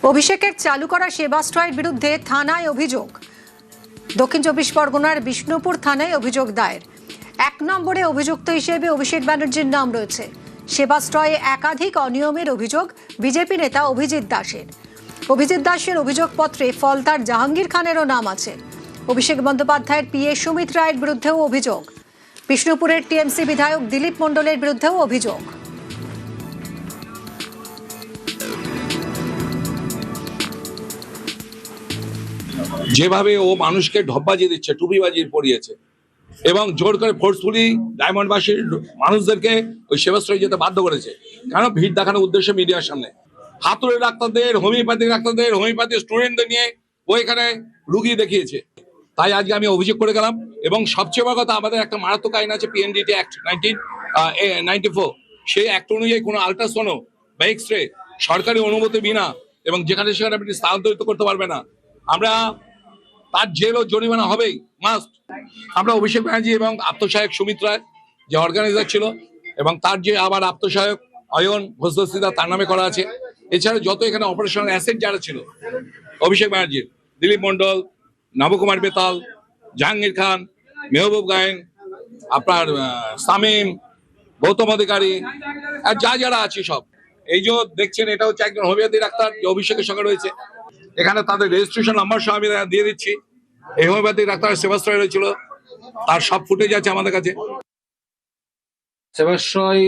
অভিষেকের চালু করা সেবাশ্রয়ের বিরুদ্ধে থানায় অভিযোগ। দক্ষিণ চব্বিশ পরগনার বিষ্ণুপুর থানায় অভিযোগ দায়ের। 1 নম্বরে অভিযুক্ত হিসেবে অভিষেক ব্যানার্জির নাম রয়েছে। সেবাশ্রয়ে একাধিক অনিয়মের অভিযোগ বিজেপি নেতা অভিজিৎ দাসের। অভিজিৎ দাসের অভিযোগপত্রে ফলতার জাহাঙ্গীর খানেরও নাম আছে। অভিষেক বন্দ্যোপাধ্যায়ের পিএ সুমিত রায়ের বিরুদ্ধেও অভিযোগ। বিষ্ণুপুরের টিএমসি বিধায়ক দিলীপ মণ্ডলের বিরুদ্ধেও অভিযোগ। যেভাবে ও মানুষকে ঢপবাজি দিচ্ছে, টুপিবাজি পরিয়েছে এবং জোর করে ফোর্সফুলি ডায়মন্ডবাসীর মানুষদেরকে ওই সেবাশ্রয়ে যেতে বাধ্য করেছে, কেন ভিড় দেখানোর উদ্দেশ্যে মিডিয়ার সামনে। হাতুড়ে ডাক্তারদের, হোমিওপ্যাথিক ডাক্তারদের, হোমিওপ্যাথি স্টুডেন্টদের নিয়ে ও এখানে রুগী দেখিয়েছে। তাই আজকে আমি অভিযোগ করে গেলাম। এবং সবচেয়ে বড় কথা, আমাদের একটা মারাত্মক আইন আছে, PNDT অ্যাক্ট 1994। সেই অ্যাক্ট অনুযায়ী কোনো আল্ট্রাসোনো বা এক্সরে সরকারি অনুমতি বিনা এবং যেখানে সেখানে আপনি স্থানান্তরিত করতে পারবে না। আমরা তার জেল ও জরিমানা হবেই, মাস্ট। আমরা অভিষেক ব্যানার্জি এবং আত্মসহায়ক সুমিত রায় যে অর্গানাইজার ছিল এবং তার যে আবার আত্মসহায়ক অয়ন ঘোষদস্তিদা তার নামে করা আছে, এছাড়া যত এখানে অপারেশনাল অ্যাসেট যারা ছিল অভিষেক ব্যানার্জির, দিলীপ মণ্ডল, নবকুমার বেতাল, জাহাঙ্গীর খান, মেহবুব গায়েন, আপনার সামিম, গৌতম অধিকারী আর যারা আছে সব। এই যে দেখছেন, এটা হচ্ছে একজন হোমিওপ্যাথি ডাক্তার যে অভিষেকের সঙ্গে রয়েছে। এখানে তাদের রেজিস্ট্রেশন নাম্বার সহ আমি দিয়ে দিচ্ছি। এই হোমিওপ্যাথি ডাক্তার সেবাশ্রয় রয়েছিল, তার সব ফুটেজ আছে আমাদের কাছে। সেবাশ্রয়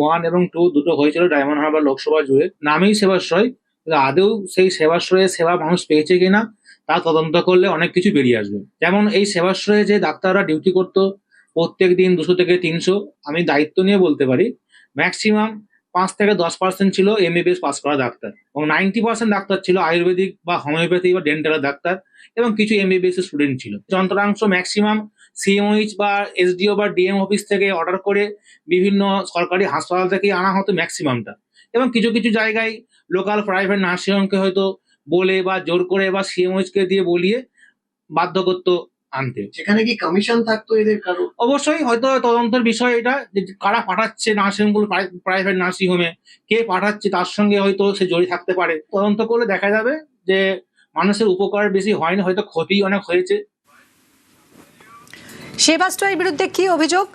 1 এবং 2 দুটো হয়েছিল ডায়মন্ড হারবার লোকসভা জুড়ে। নামেই সেবাশ্রয়, আদৌ সেই সেবাশ্রয়ে সেবা মানুষ পেয়েছে কিনা তা তদন্ত করলে অনেক কিছু বেরিয়ে আসবে। যেমন এই সেবাশ্রয়ে যে ডাক্তাররা ডিউটি করতো প্রত্যেক দিন 200 থেকে 300, আমি দায়িত্ব নিয়ে বলতে পারি ম্যাক্সিমাম 5 থেকে 10% ছিল MBBS পাস করা ডাক্তার, এবং 90% ডাক্তার ছিল আয়ুর্বেদিক বা হোমিওপ্যাথি বা ডেন্টালের ডাক্তার, এবং কিছু MBBS স্টুডেন্ট ছিল। যন্ত্রাংশ ম্যাক্সিমাম CMOH বা SDO বা DM অফিস থেকে অর্ডার করে বিভিন্ন সরকারি হাসপাতাল থেকে আনা হতো ম্যাক্সিমামটা, এবং কিছু কিছু জায়গায় লোকাল প্রাইভেট নার্সিংহোমকে হয়তো বলে বা জোর করে বা CMOH কে দিয়ে বলিয়ে বাধ্য করতো আনতে। সেখানে কি কমিশন থাকতো এদের কারো? অবশ্যই হয়তো তদন্তের বিষয় এটা, যে কারা পাঠাচ্ছে নার্সিংহোমগুলো, প্রাইভেট নার্সিংহোমে কে পাঠাচ্ছে তার সঙ্গে হয়তো সে জড়িয়ে থাকতে পারে। তদন্ত করলে দেখা যাবে যে মানুষের উপকার বেশি হয়নি, হয়তো ক্ষতি অনেক হয়েছে। সেবাশ্রয়ের বিরুদ্ধে কি অভিযোগ?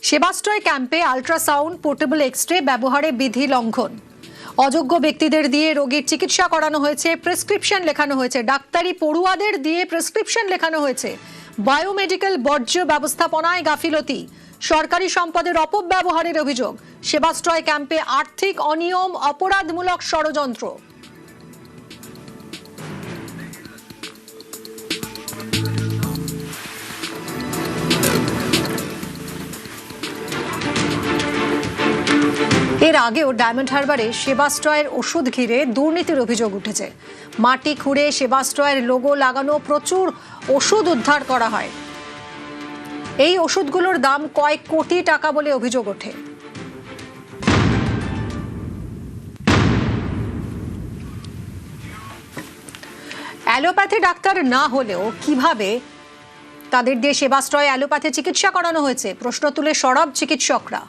সেবাশ্রয় ক্যাম্পে আল্ট্রাসাউন্ড, পোর্টেবল এক্সরে ব্যবহারে বিধি লঙ্ঘন। অযোগ্য ব্যক্তিদের দিয়ে রোগীর চিকিৎসা করানো হয়েছে, প্রেসক্রিপশন লেখানো হয়েছে। ডাক্তারি পড়ুয়াদের দিয়ে প্রেসক্রিপশন লেখানো হয়েছে। বায়োমেডিক্যাল বর্জ্য ব্যবস্থাপনায় গাফিলতি, সরকারি সম্পদের অপব্যবহারের অভিযোগ। সেবাশ্রয় ক্যাম্পে আর্থিক অনিয়ম, অপরাধমূলক ষড়যন্ত্র। এর আগেও ডায়মন্ড হারবারে সেবাশ্রয়ের ওষুধ ঘিরে দুর্নীতির অভিযোগ উঠেছে। মাটি খুঁড়ে সেবাশ্রয়ের লোগো লাগানো প্রচুর ওষুধ উদ্ধার করা হয়। এই ওষুধগুলোর দাম কয়েক কোটি টাকা বলে অভিযোগ ওঠে। অ্যালোপ্যাথি ডাক্তার না হলেও কিভাবে তাদের দিয়ে সেবাশ্রয়ে অ্যালোপ্যাথি চিকিৎসা করানো হয়েছে প্রশ্ন তুলে সরব চিকিৎসকরা।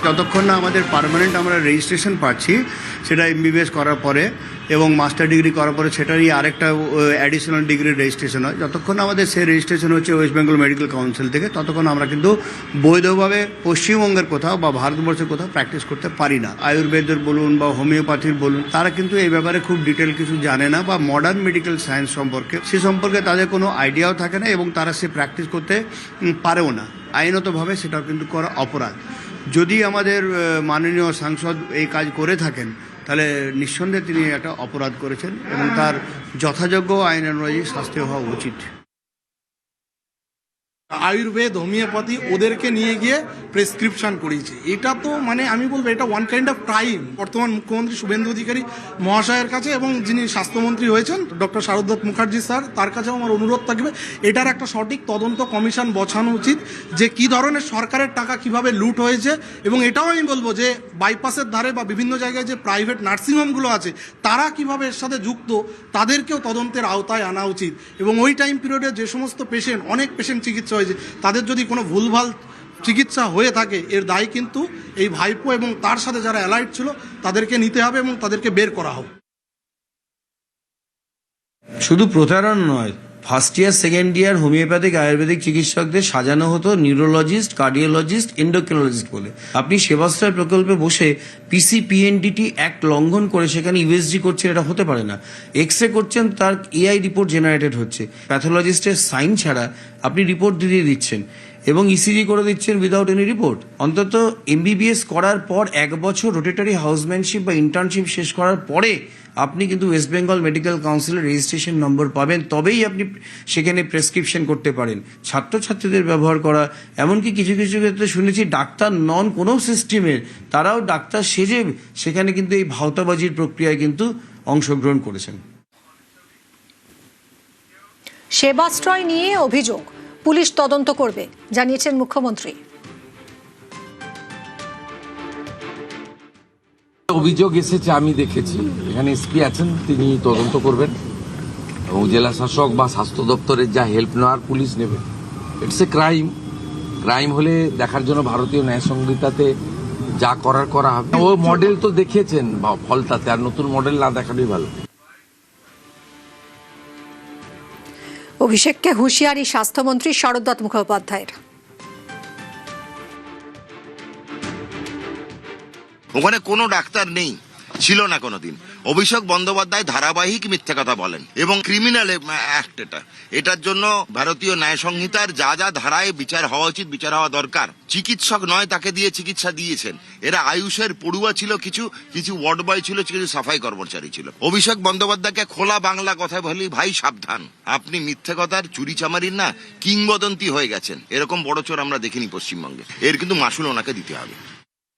যতক্ষণ না আমাদের পার্মানেন্ট আমরা রেজিস্ট্রেশন পাচ্ছি, সেটা MBBS করার পরে এবং মাস্টার ডিগ্রি করার পরে সেটারই আরেকটা অ্যাডিশনাল ডিগ্রির রেজিস্ট্রেশন হয়, যতক্ষণ আমাদের সেই রেজিস্ট্রেশন হচ্ছে ওয়েস্ট বেঙ্গল মেডিকেল কাউন্সিল থেকে, ততক্ষণ আমরা কিন্তু বৈধভাবে পশ্চিমবঙ্গের কোথাও বা ভারতবর্ষের কোথাও প্র্যাকটিস করতে পারি না। আয়ুর্বেদের বলুন বা হোমিওপ্যাথির বলুন, তারা কিন্তু এই ব্যাপারে খুব ডিটেল কিছু জানে না, বা মডার্ন মেডিকেল সায়েন্স সম্পর্কে সে সম্পর্কে তাদের কোনো আইডিয়াও থাকে না, এবং তারা সে প্র্যাকটিস করতে পারেও না। আইনতভাবে সেটাও কিন্তু করা অপরাধ। যদি আমাদের মাননীয় সাংসদ এই কাজ করে থাকেন, তাহলে নিঃসন্দেহে তিনি একটা অপরাধ করেছেন এবং তার যথাযোগ্য আইন অনুযায়ী শাস্তি হওয়া উচিত। আয়ুর্বেদ, হোমিওপ্যাথি ওদেরকে নিয়ে গিয়ে প্রেসক্রিপশন করিয়েছে। এটা তো মানে আমি বলবো এটা ওয়ান কাইন্ড অফ ক্রাইম। বর্তমান মুখ্যমন্ত্রী শুভেন্দু অধিকারী মহাশয়ের কাছে এবং যিনি স্বাস্থ্যমন্ত্রী হয়েছেন ডক্টর শারদত্ত মুখার্জি স্যার, তার কাছেও আমার অনুরোধ থাকবে এটার একটা সঠিক তদন্ত কমিশন বসানো উচিত, যে কি ধরনের সরকারের টাকা কিভাবে লুট হয়েছে। এবং এটাও আমি বলবো যে বাইপাসের ধারে বা বিভিন্ন জায়গায় যে প্রাইভেট নার্সিংহোমগুলো আছে তারা কিভাবে এর সাথে যুক্ত, তাদেরকেও তদন্তের আওতায় আনা উচিত। এবং ওই টাইম পিরিয়ডে যে সমস্ত পেশেন্ট, অনেক পেশেন্ট চিকিৎসা হয়েছে, তাদের যদি কোনো ভুলভাল চিকিৎসা হয়ে থাকে এর দায় কিন্তু এই ভাইপো এবং তার সাথে যারা অ্যালাইড ছিল তাদেরকে নিতে হবে এবং তাদেরকে বের করা হোক। শুধু প্রতারণ নয়, first year second year homeopathic Ayurvedic চিকিৎসকদের সাজানো হতো নিউরোলজিস্ট, কার্ডিওলজিস্ট, এন্ডোক্রিনোলজিস্ট বলে। আপনি সেবাশ্রয় প্রকল্পে বসে পিসিপিএনডিটি অ্যাক্ট লঙ্ঘন করে সেখানে ইউএসজি করছেন, এটা হতে পারে না। এক্স রে করছেন, তার এআই রিপোর্ট জেনারেটেড হচ্ছে, প্যাথোলজিস্টের সাইন ছাড়া আপনি রিপোর্ট দিয়ে দিচ্ছেন এবং ইসিজি করে দিচ্ছেন উইদাউট এনি রিপোর্ট। অন্তত এমবিবিএস করার পর 1 বছর রোটেটরি হাউসম্যানশিপ বা ইন্টার্নশিপ শেষ করার পরে আপনি কিন্তু ওয়েস্ট বেঙ্গল মেডিকেল কাউন্সিলের রেজিস্ট্রেশন নম্বর পাবেন, তবেই আপনি সেখানে প্রেসক্রিপশন করতে পারেন। ছাত্রছাত্রীদের ব্যবহার করা, এমনকি কিছু কিছু ক্ষেত্রে শুনেছি ডাক্তার নন কোনো সিস্টেমের, তারাও ডাক্তার সেজে সেখানে কিন্তু এই ভাওতাবাজির প্রক্রিয়ায় কিন্তু অংশগ্রহণ করেছেন। সেবাশ্রয় নিয়ে অভিযোগ, পুলিশ তদন্ত করবে জানিয়েছেন মুখ্যমন্ত্রী। অভিযোগ এসেছে, আমি দেখেছি, এখানে এসপি আছেন, তিনি তদন্ত করবেন এবং জেলা শাসক বা স্বাস্থ্য দপ্তরের যা হেল্প নেওয়ার পুলিশ নেবে। ইটস এ ক্রাইম হলে দেখার জন্য ভারতীয় ন্যায় সংহিতাতে যা করার করা হবে। ও মডেল তো দেখিয়েছেন ফলতাতে, আর নতুন মডেল না দেখানোই ভালো। অভিষেককে হুঁশিয়ারি স্বাস্থ্যমন্ত্রী শরৎ মুখোপাধ্যায়ের। ওখানে কোনো ডাক্তার নেই, ছিল না কোনোদিন। অভিষেক বন্দ্যোপাধ্যায় ধারাবাহিক মিথ্যে কথা বলেন এবং ক্রিমিনাল অ্যাক্ট এটার জন্য ভারতীয় ন্যায় সংহিতার যা যা ধারায় বিচার হওয়া উচিত, বিচার হওয়া দরকার। চিকিৎসক নয়, তাকে দিয়ে চিকিৎসা দিয়েছেন। এরা আয়ুষের পড়ুয়া ছিল, কিছু কিছু ওয়ার্ড বয় ছিল, কিছু সাফাই কর্মচারী ছিল। অভিষেক বন্দ্যোপাধ্যায়কে খোলা বাংলা কথায় বলি, ভাই সাবধান, আপনি মিথ্যে কথার চুরি চামারির না কিংবদন্তি হয়ে গেছেন। এরকম বড় চোর আমরা দেখিনি পশ্চিমবঙ্গে, এর কিন্তু মাসুল ওনাকে দিতে হবে।